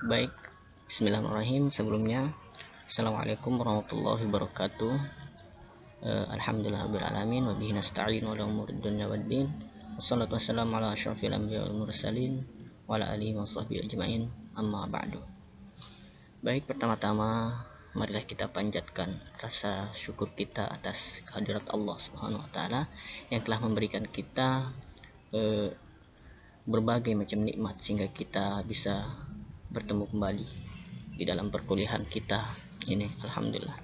Baik, bismillahirrahmanirrahim. Sebelumnya, assalamualaikum warahmatullahi wabarakatuh. Alhamdulillahirabbil alamin wa bihi nasta'in wa ala umuri dunya waddin. Wassalatu wassalamu ala asyrafil anbiya'i wal mursalin wa ala alihi washabbihi ajmain. Amma ba'du. Baik, pertama-tama marilah kita panjatkan rasa syukur kita atas kehadirat Allah Subhanahu wa taala yang telah memberikan kita berbagai macam nikmat sehingga kita bisa bertemu kembali di dalam perkuliahan kita ini. Alhamdulillah.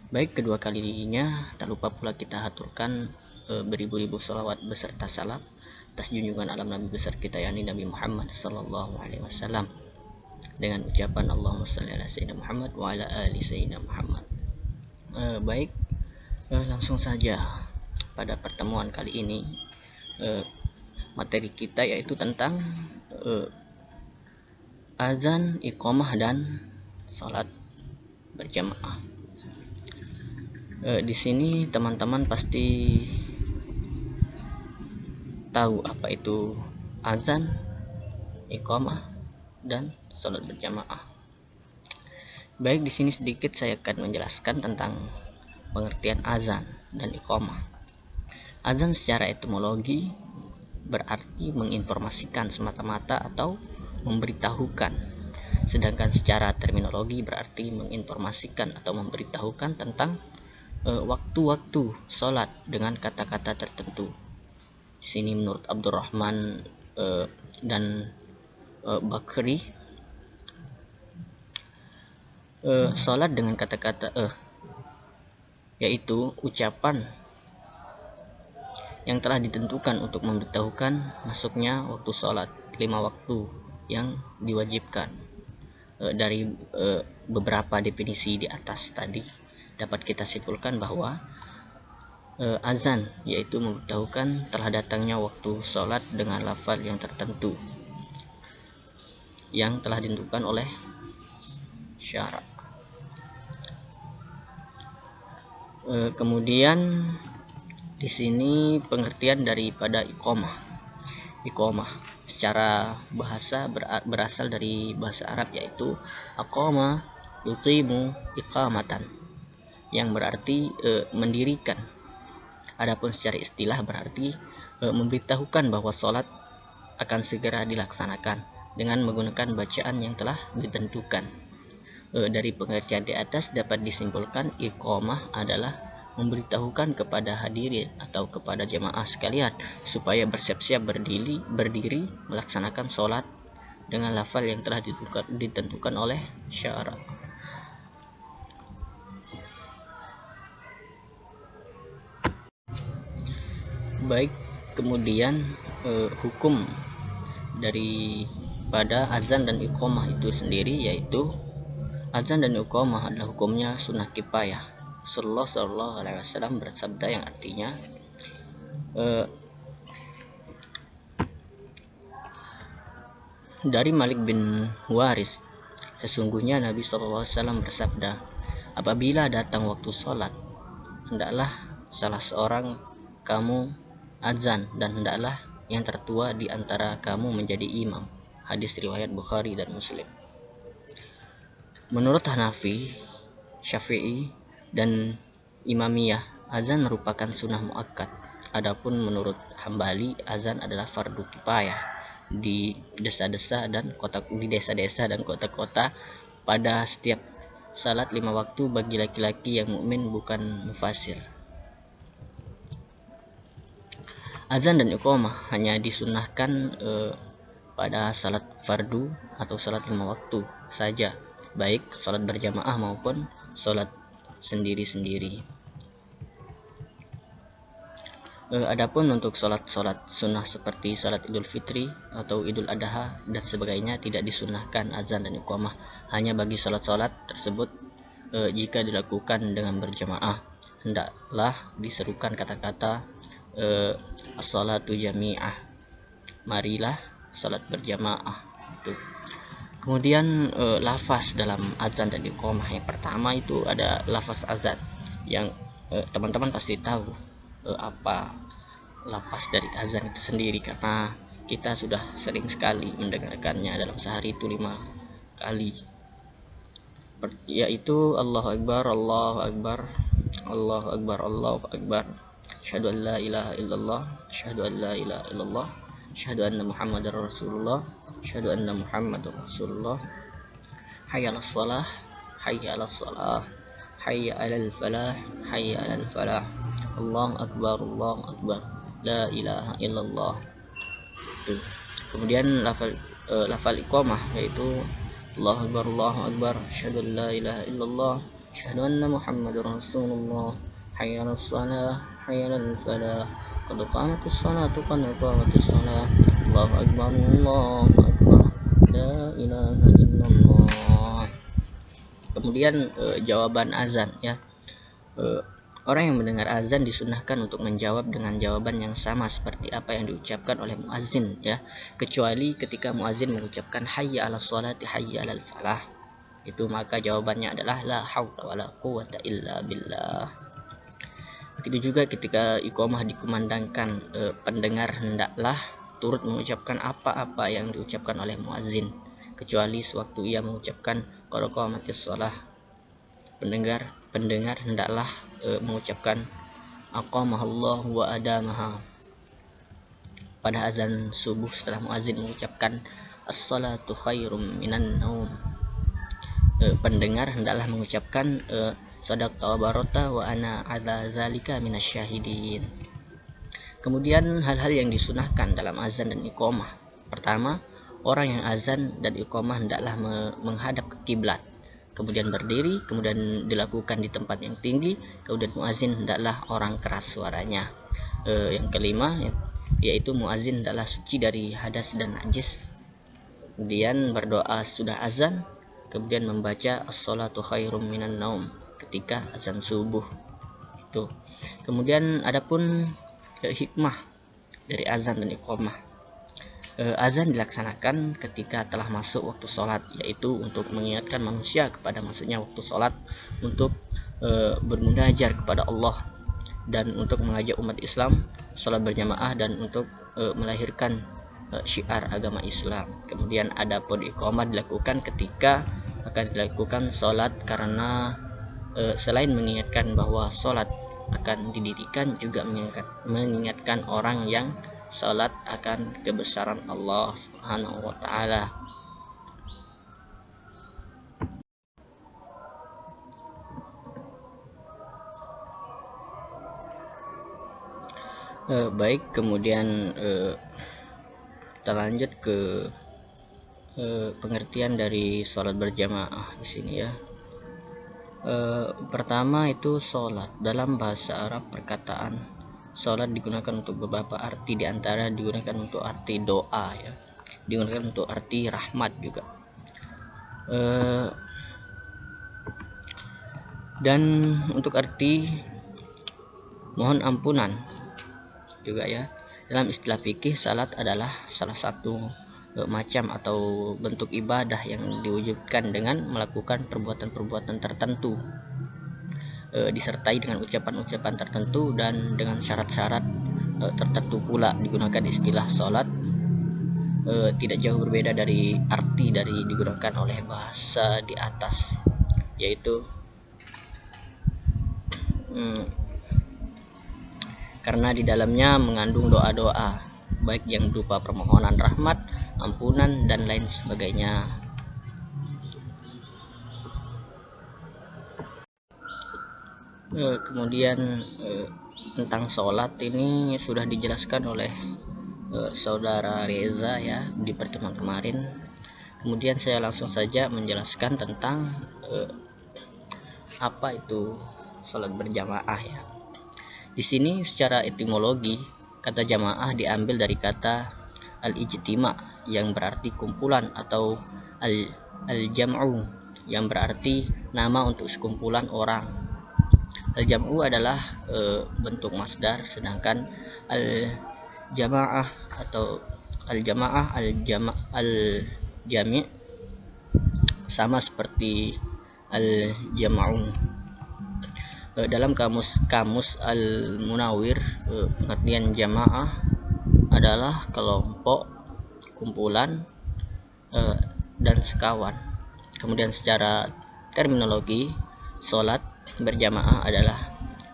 Baik, kedua kalinya tak lupa pula kita haturkan beribu-ribu salawat beserta salam atas junjungan alam Nabi besar kita yakni Nabi Muhammad sallallahu alaihi wasallam dengan ucapan Allahumma shalli ala sayyidina Muhammad wa ala ali sayyidina Muhammad. Baik, langsung saja pada pertemuan kali ini materi kita yaitu tentang azan, iqamah, dan sholat berjamaah. Di sini teman-teman pasti tahu apa itu azan, iqamah, dan sholat berjamaah. Baik, di sini sedikit saya akan menjelaskan tentang pengertian azan dan iqamah. Azan secara etimologi berarti menginformasikan semata-mata atau memberitahukan, sedangkan secara terminologi berarti menginformasikan atau memberitahukan tentang waktu-waktu sholat dengan kata-kata tertentu. Di sini menurut Abdurrahman dan Bakri, sholat dengan kata-kata yaitu ucapan yang telah ditentukan untuk memberitahukan masuknya waktu sholat 5 waktu yang diwajibkan. Dari beberapa definisi di atas tadi dapat kita simpulkan bahwa azan yaitu memberitahukan telah datangnya waktu sholat dengan lafaz yang tertentu yang telah ditentukan oleh syarak. Kemudian di sini pengertian daripada iqamah. Iqamah secara bahasa berasal dari bahasa Arab yaitu aqama yuqimu iqamatan yang berarti mendirikan. Adapun secara istilah berarti memberitahukan bahwa sholat akan segera dilaksanakan dengan menggunakan bacaan yang telah ditentukan. Dari pengertian di atas dapat disimpulkan iqamah adalah memberitahukan kepada hadirin atau kepada jemaah sekalian supaya bersiap-siap berdiri melaksanakan sholat dengan lafal yang telah ditentukan oleh syarak. Baik, kemudian hukum daripada azan dan iqamah itu sendiri yaitu azan dan iqamah adalah hukumnya sunnah kifayah. Rasulullah Shallallahu Alaihi Wasallam bersabda yang artinya dari Malik bin Waris, sesungguhnya Nabi Shallallahu Alaihi Wasallam bersabda, apabila datang waktu sholat, hendaklah salah seorang kamu azan dan hendaklah yang tertua di antara kamu menjadi imam. Hadis riwayat Bukhari dan Muslim. Menurut Hanafi, Syafi'i, dan Imamiyah, azan merupakan sunnah muakkad. Adapun menurut Hambali, azan adalah fardu kifayah di desa-desa dan kota-kota pada setiap salat 5 waktu bagi laki-laki yang mukmin bukan mufasir. Azan dan iqamah hanya disunnahkan pada salat fardu atau salat 5 waktu saja, baik salat berjamaah maupun salat sendiri-sendiri. Adapun untuk salat-salat sunnah seperti salat Idul Fitri atau Idul Adha dan sebagainya tidak disunnahkan azan dan iqamah. Hanya bagi salat-salat tersebut jika dilakukan dengan berjamaah hendaklah diserukan kata-kata as-salatu jami'ah, marilah salat berjamaah. Kemudian lafaz dalam azan dan iqamah yang pertama itu ada lafaz azan yang teman-teman pasti tahu apa lafaz dari azan itu sendiri karena kita sudah sering sekali mendengarkannya dalam sehari itu 5 kali, yaitu Allahu Akbar, Allahu Akbar, Allahu Akbar, Allahu Akbar, asyhadu an la ilaha illallah, asyhadu an la ilaha illallah, asyhadu anna Muhammadar Rasulullah, asyhadu anna Muhammadar Rasulullah, hayya 'alas shalah, hayya 'alas shalah, hayya 'alal falah, hayya 'alal falah, Allahu Akbar, Allahu Akbar, la ilaha illallah. Tuh. Kemudian lafal iqamah yaitu Allahu Akbar, Allahu Akbar, asyhadu an la ilaha illallah, asyhadu anna Muhammadar Rasulullah, hayya 'alas shalah, hayya 'alal falah, qad qamatis salatu, qad qamatis salah, Allahu Akbar, Allahu Akbar, la ilaha illallah. Kemudian jawaban azan ya. Orang yang mendengar azan disunahkan untuk menjawab dengan jawaban yang sama seperti apa yang diucapkan oleh muazin ya, kecuali ketika muazin mengucapkan hayya 'alas sholati, hayya 'alal falah. Itu maka jawabannya adalah la haula wala quwwata illa billah. Begitu juga ketika iqamah dikumandangkan, pendengar hendaklah turut mengucapkan apa-apa yang diucapkan oleh muazin, kecuali sewaktu ia mengucapkan qad qamatis shalah. Pendengar hendaklah mengucapkan aqamahallah wa adamaha pada azan subuh setelah muazin mengucapkan as-salatu khairum minan naum. Pendengar hendaklah mengucapkan sadaqta wa barata wa ana ala zalika minasyahidin. Kemudian hal-hal yang disunahkan dalam azan dan iqamah. Pertama, orang yang azan dan iqamah hendaklah menghadap ke kiblat, kemudian berdiri, kemudian dilakukan di tempat yang tinggi, kemudian muazin hendaklah orang keras suaranya. Yang kelima yaitu muazin hendaklah suci dari hadas dan najis, kemudian berdoa sudah azan, kemudian membaca as-salatu khairum minan naum ketika azan subuh. Itu. Kemudian adapun hikmah dari azan dan iqamah. Azan dilaksanakan ketika telah masuk waktu sholat, yaitu untuk mengingatkan manusia kepada masuknya waktu sholat, untuk bermunajat kepada Allah, dan untuk mengajak umat Islam sholat berjamaah, dan untuk melahirkan syiar agama Islam. Kemudian adapun iqamah dilakukan ketika akan dilakukan sholat, karena selain mengingatkan bahwa sholat akan didirikan, juga mengingatkan orang yang salat akan kebesaran Allah Subhanahu wa taala. Baik, kemudian kita lanjut ke pengertian dari salat berjamaah di sini ya. Pertama itu salat. Dalam bahasa Arab perkataan salat digunakan untuk beberapa arti, diantara digunakan untuk arti doa ya, digunakan untuk arti rahmat juga, dan untuk arti mohon ampunan juga ya. Dalam istilah fikih, salat adalah salah satu macam atau bentuk ibadah yang diwujudkan dengan melakukan perbuatan-perbuatan tertentu, disertai dengan ucapan-ucapan tertentu dan dengan syarat-syarat tertentu pula. Digunakan istilah salat tidak jauh berbeda dari arti dari digunakan oleh bahasa di atas, yaitu karena di dalamnya mengandung doa-doa, baik yang berupa permohonan rahmat, ampunan, dan lain sebagainya. Kemudian tentang sholat ini sudah dijelaskan oleh saudara Reza ya di pertemuan kemarin. Kemudian saya langsung saja menjelaskan tentang apa itu sholat berjamaah ya. Di sini secara etimologi kata jamaah diambil dari kata al-ijtima yang berarti kumpulan, atau al-jam'u yang berarti nama untuk sekumpulan orang. Al-jam'u adalah bentuk masdar, sedangkan al-jamaah atau al-jamaah al-jami' sama seperti al-jam'u. Dalam kamus Al-Munawwir, pengertian jamaah adalah kelompok, kumpulan, dan sekawan. Kemudian secara terminologi, sholat berjamaah adalah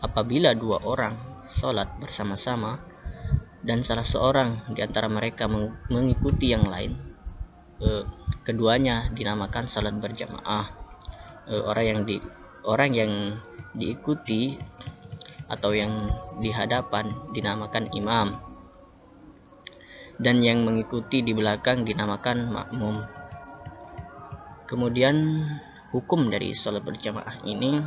apabila dua orang sholat bersama-sama dan salah seorang di antara mereka mengikuti yang lain, keduanya dinamakan sholat berjamaah. Orang yang diikuti atau yang di hadapan dinamakan imam, dan yang mengikuti di belakang dinamakan makmum. Kemudian hukum dari sholat berjamaah ini,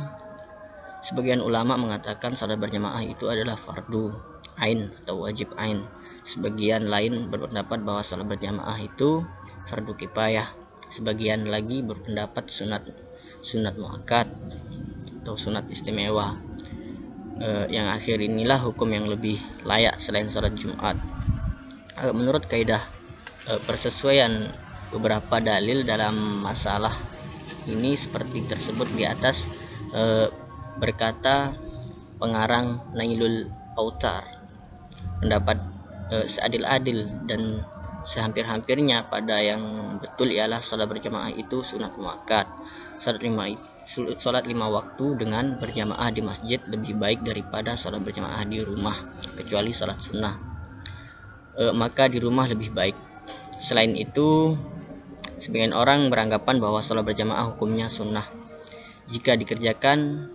sebagian ulama mengatakan sholat berjamaah itu adalah fardu ain atau wajib ain. Sebagian lain berpendapat bahwa sholat berjamaah itu fardu kifayah. Sebagian lagi berpendapat sunat muakkad atau sunat istimewa. Yang akhir inilah hukum yang lebih layak selain sholat Jumat. Menurut kaidah persesuaian beberapa dalil dalam masalah ini seperti tersebut di atas, berkata pengarang Nailul Autar, pendapat seadil-adil dan sehampir-hampirnya pada yang betul ialah sholat berjamaah itu sunat muakkad. Sholat 5 waktu dengan berjamaah di masjid lebih baik daripada sholat berjamaah di rumah, kecuali sholat sunnah, maka di rumah lebih baik. Selain itu, sebagian orang beranggapan bahwa sholat berjamaah hukumnya sunnah. Jika dikerjakan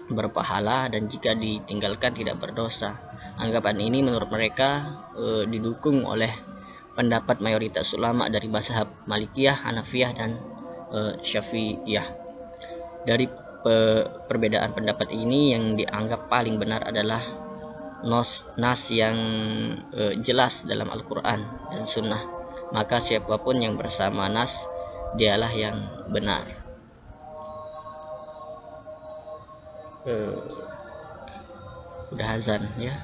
berpahala dan jika ditinggalkan tidak berdosa. Anggapan ini menurut mereka didukung oleh pendapat mayoritas ulama dari mazhab Malikiyah, Hanafiyah, dan Syafi'iyah. Dari perbedaan pendapat ini, yang dianggap paling benar adalah nas yang jelas dalam Al-Quran dan Sunnah. Maka siapapun yang bersama nas, dialah yang benar. Udah azan ya.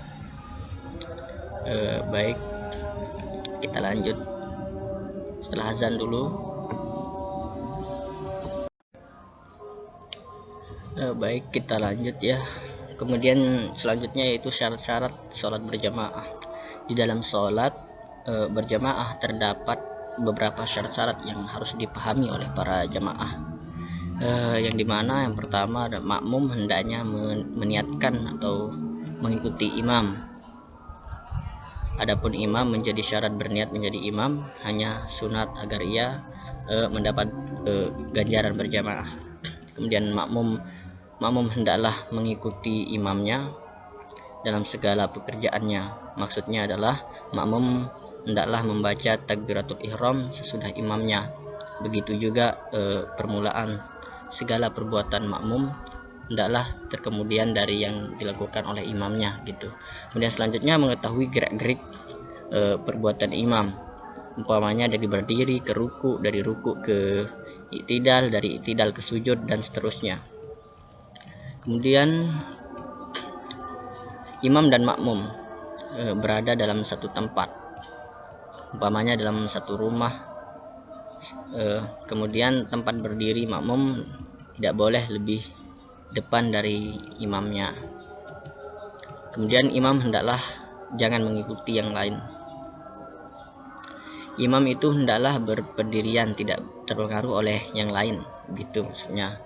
Baik, kita lanjut setelah azan dulu. Baik, kita lanjut ya. Kemudian selanjutnya yaitu syarat-syarat sholat berjamaah. Di dalam sholat berjamaah terdapat beberapa syarat-syarat yang harus dipahami oleh para jamaah, yang dimana yang pertama ada makmum hendaknya meniatkan atau mengikuti imam. Adapun imam menjadi syarat berniat menjadi imam hanya sunat agar ia mendapat ganjaran berjamaah. Kemudian makmum hendaklah mengikuti imamnya dalam segala pekerjaannya. Maksudnya adalah makmum hendaklah membaca takbiratul ihram sesudah imamnya. Begitu juga permulaan segala perbuatan makmum hendaklah terkemudian dari yang dilakukan oleh imamnya gitu. Kemudian selanjutnya mengetahui gerak-gerik perbuatan imam. Umpamanya dari berdiri ke ruku, dari ruku ke i'tidal, dari i'tidal ke sujud, dan seterusnya. Kemudian imam dan makmum berada dalam satu tempat, umpamanya dalam satu rumah. Kemudian tempat berdiri makmum tidak boleh lebih depan dari imamnya. Kemudian imam hendaklah jangan mengikuti yang lain. Imam itu hendaklah berpendirian, tidak terpengaruh oleh yang lain, begitu maksudnya.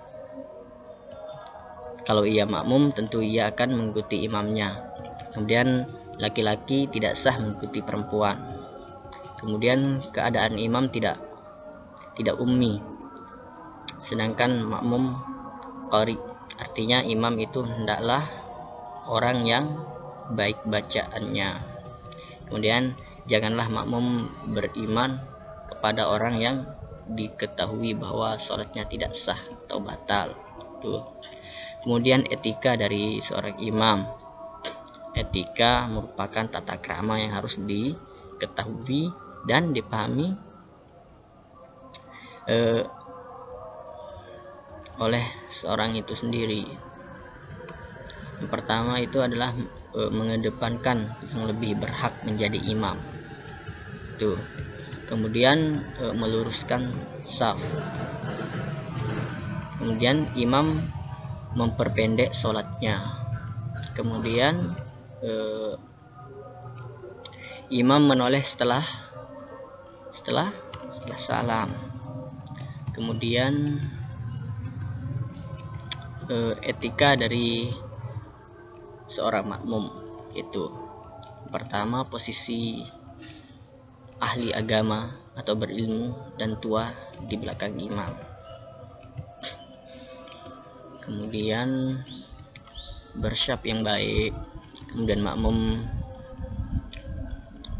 Kalau ia makmum, tentu ia akan mengikuti imamnya. Kemudian laki-laki tidak sah mengikuti perempuan. Kemudian keadaan imam tidak ummi, sedangkan makmum qari. Artinya imam itu hendaklah orang yang baik bacaannya. Kemudian janganlah makmum beriman kepada orang yang diketahui bahwa sholatnya tidak sah atau batal. Tuh. Kemudian etika dari seorang imam. Etika merupakan tata krama yang harus diketahui dan dipahami oleh seorang itu sendiri. Yang pertama itu adalah mengedepankan yang lebih berhak menjadi imam. Tuh. Kemudian meluruskan shaf. Kemudian imam memperpendek sholatnya. Kemudian imam menoleh setelah salam. Kemudian etika dari seorang makmum, itu pertama posisi ahli agama atau berilmu dan tua di belakang imam. Kemudian bersyaf yang baik, kemudian makmum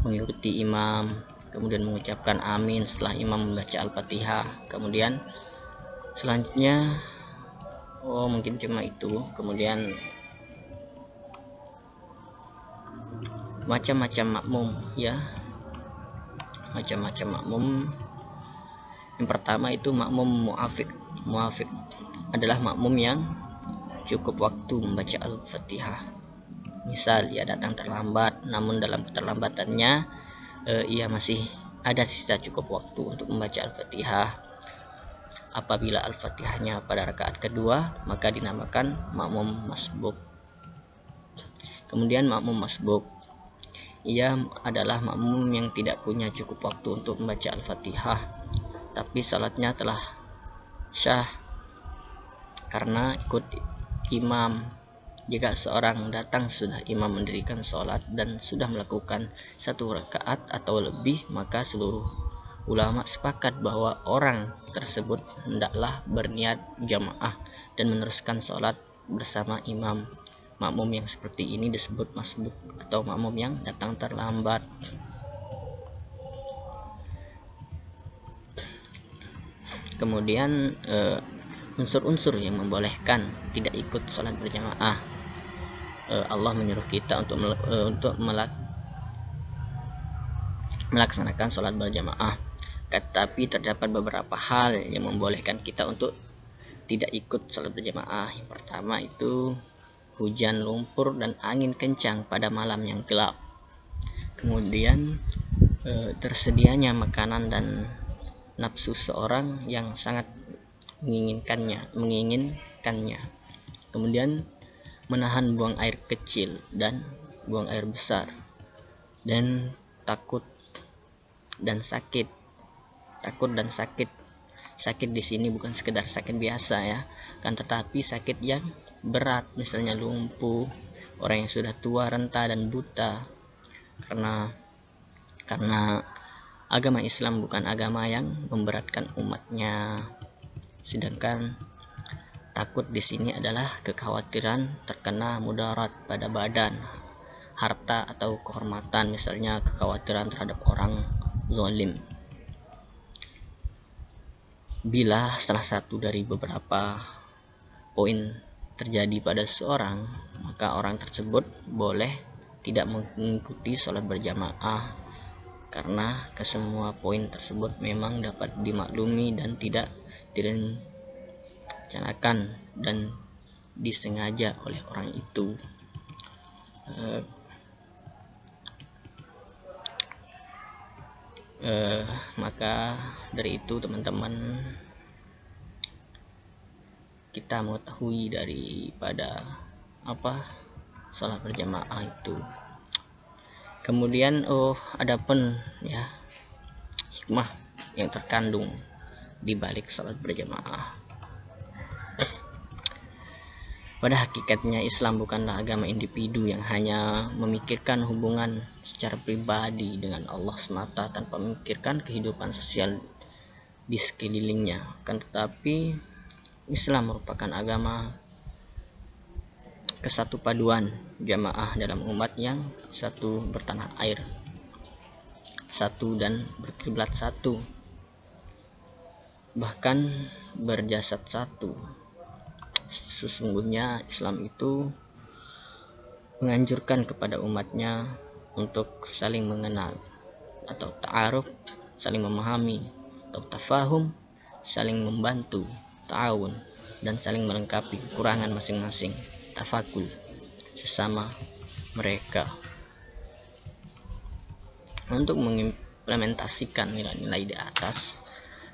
mengikuti imam, kemudian mengucapkan amin setelah imam membaca Al-Fatihah. Kemudian selanjutnya mungkin cuma itu. Kemudian macam-macam makmum ya, macam-macam makmum. Yang pertama itu makmum muafiq adalah makmum yang cukup waktu membaca Al-Fatihah. Misal ia datang terlambat, namun dalam keterlambatannya ia masih ada sisa cukup waktu untuk membaca Al-Fatihah. Apabila Al-Fatihahnya pada rakaat kedua, maka dinamakan makmum masbuk. Kemudian makmum masbuk, ia adalah makmum yang tidak punya cukup waktu untuk membaca Al-Fatihah, tapi salatnya telah syah karena ikut imam. Jika seorang datang sudah imam mendirikan sholat dan sudah melakukan 1 rakaat atau lebih, maka seluruh ulama sepakat bahwa orang tersebut hendaklah berniat jamaah dan meneruskan sholat bersama imam. Makmum yang seperti ini disebut masbuk atau makmum yang datang terlambat. Kemudian unsur-unsur yang membolehkan tidak ikut sholat berjamaah. Allah menyuruh kita untuk melaksanakan sholat berjamaah, tetapi terdapat beberapa hal yang membolehkan kita untuk tidak ikut sholat berjamaah. Yang pertama itu hujan, lumpur, dan angin kencang pada malam yang gelap. Kemudian tersedianya makanan dan nafsu seorang yang sangat menginginkannya. Kemudian menahan buang air kecil dan buang air besar, dan takut dan sakit. Sakit di sini bukan sekedar sakit biasa ya, kan, tetapi sakit yang berat, misalnya lumpuh, orang yang sudah tua, renta, dan buta. Karena agama Islam bukan agama yang memberatkan umatnya. Sedangkan takut di sini adalah kekhawatiran terkena mudarat pada badan, harta, atau kehormatan, misalnya kekhawatiran terhadap orang zalim. Bila salah satu dari beberapa poin terjadi pada seorang, maka orang tersebut boleh tidak mengikuti sholat berjamaah, karena kesemua poin tersebut memang dapat dimaklumi dan tidak direncanakan dan disengaja oleh orang itu. Maka dari itu teman-teman, kita mengetahui daripada sholat berjamaah itu. Kemudian adapun ya hikmah yang terkandung di balik sholat berjamaah. Pada hakikatnya Islam bukanlah agama individu yang hanya memikirkan hubungan secara pribadi dengan Allah semata tanpa memikirkan kehidupan sosial di sekelilingnya, kan, tetapi Islam merupakan agama kesatu paduan jamaah dalam umat yang satu bertanah air satu dan berkiblat satu, bahkan berjasad satu. Sesungguhnya Islam itu menganjurkan kepada umatnya untuk saling mengenal atau ta'aruf, saling memahami, atau tafahum, saling membantu, ta'awun, dan saling melengkapi kekurangan masing-masing, tafakul, sesama mereka. Untuk mengimplementasikan nilai-nilai di atas,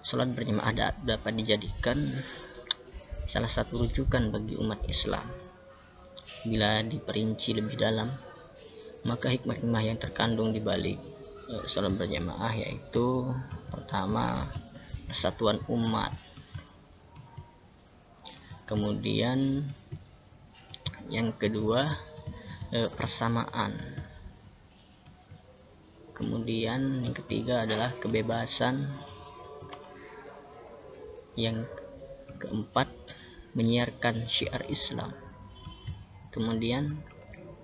sholat berjamaah dapat dijadikan salah satu rujukan bagi umat Islam. Bila diperinci lebih dalam, maka hikmah-hikmah yang terkandung di balik sholat berjamaah yaitu pertama, persatuan umat, Kemudian yang kedua persamaan. Kemudian yang ketiga adalah kebebasan. Yang keempat menyiarkan syiar Islam. Kemudian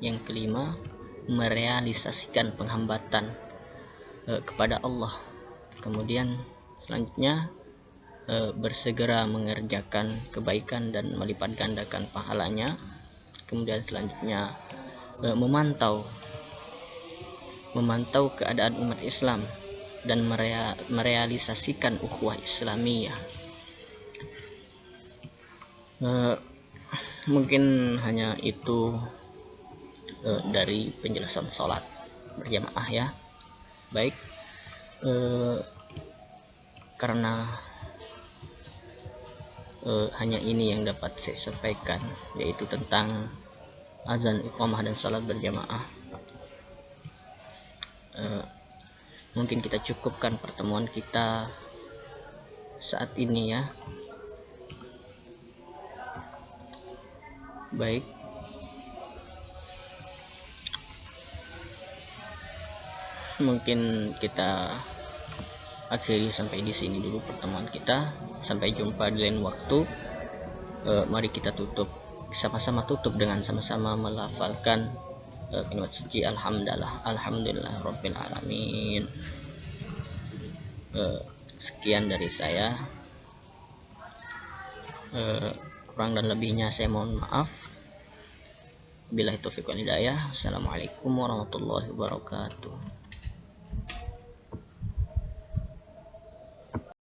yang kelima merealisasikan penghambatan kepada Allah. Kemudian selanjutnya bersegera mengerjakan kebaikan dan melipat gandakan pahalanya. Kemudian selanjutnya memantau keadaan umat Islam dan merealisasikan ukhuwah Islamiyah. Mungkin hanya itu dari penjelasan sholat berjamaah ya. Baik, karena hanya ini yang dapat saya sampaikan, yaitu tentang azan, iqamah, dan sholat berjamaah. Mungkin kita cukupkan pertemuan kita saat ini ya. Baik, mungkin kita akhiri sampai di sini dulu pertemuan kita. Sampai jumpa di lain waktu. Mari kita tutup, sama-sama tutup dengan sama-sama melafalkan kalimat suci alhamdulillah rabbil alamin. Sekian dari saya, kurang dan lebihnya saya mohon maaf. Billahi taufiq wal hidayah. Assalamualaikum warahmatullahi wabarakatuh.